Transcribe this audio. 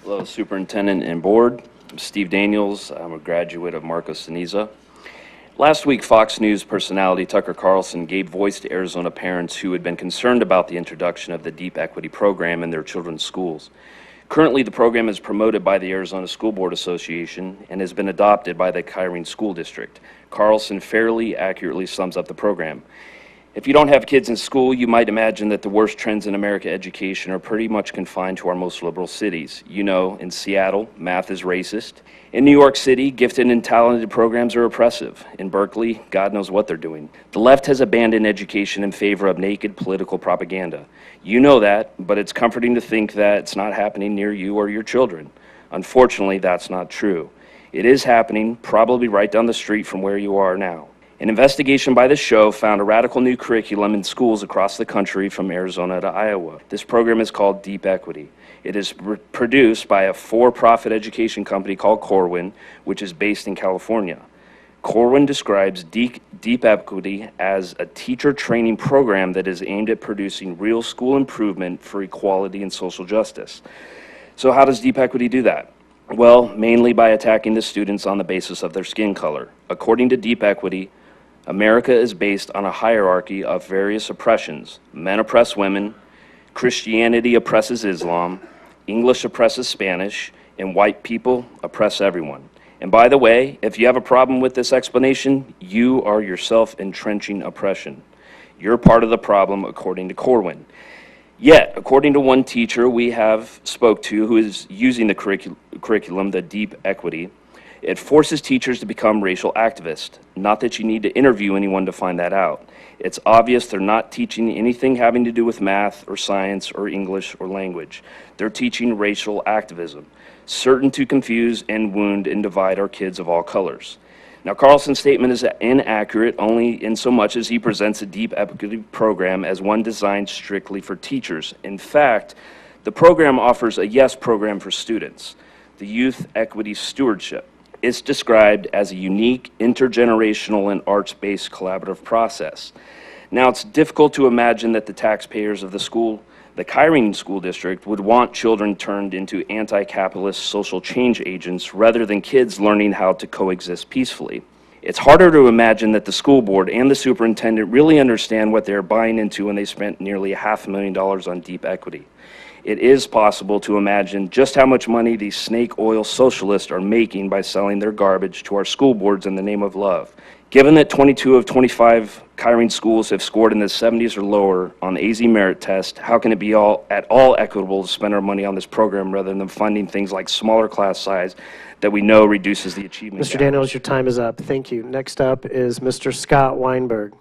Hello, Superintendent and Board. I'm Steve Daniels. I'm a graduate of Marco Ceniza. Last week, Fox News personality Tucker Carlson gave voice to Arizona parents who had been concerned about the introduction of the Deep Equity program in their children's schools. Currently, the program is promoted by the Arizona School Board Association and has been adopted by the Kyrene School District. Carlson fairly accurately sums up the program. If you don't have kids in school, you might imagine that the worst trends in American education are pretty much confined to our most liberal cities. You know, in Seattle, math is racist. In New York City, gifted and talented programs are oppressive. In Berkeley, God knows what they're doing. The left has abandoned education in favor of naked political propaganda. You know that, but it's comforting to think that it's not happening near you or your children. Unfortunately, that's not true. It is happening, probably right down the street from where you are now. An investigation by the show found a radical new curriculum in schools across the country from Arizona to Iowa. This program is called Deep Equity. It is produced by a for-profit education company called Corwin, which is based in California. Corwin describes Deep Equity as a teacher training program that is aimed at producing real school improvement for equality and social justice. So how does Deep Equity do that? Well, mainly by attacking the students on the basis of their skin color. According to Deep Equity, America is based on a hierarchy of various oppressions. Men oppress women, Christianity oppresses Islam, English oppresses Spanish, and white people oppress everyone. And by the way, if you have a problem with this explanation, you are yourself entrenching oppression. You're part of the problem, according to Corwin. Yet, according to one teacher we have spoke to who is using the curriculum, the Deep Equity, it forces teachers to become racial activists. Not that you need to interview anyone to find that out. It's obvious they're not teaching anything having to do with math or science or English or language. They're teaching racial activism, certain to confuse and wound and divide our kids of all colors. Now, Carlson's statement is inaccurate only in so much as he presents a Deep Equity program as one designed strictly for teachers. In fact, the program offers a YES program for students, the Youth Equity Stewardship. It's described as a unique, intergenerational, and arts-based collaborative process. Now, it's difficult to imagine that the taxpayers of the Kyrene School District would want children turned into anti-capitalist social change agents rather than kids learning how to coexist peacefully. It's harder to imagine that the school board and the superintendent really understand what they're buying into when they spent nearly $500,000 on Deep Equity. It is possible to imagine just how much money these snake oil socialists are making by selling their garbage to our school boards in the name of love. Given that 22 of 25 Kyrene schools have scored in the 70s or lower on the AZ merit test, how can it be at all equitable to spend our money on this program rather than funding things like smaller class size that we know reduces the achievement gap? Mr. Daniels, your time is up. Thank you. Next up is Mr. Scott Weinberg.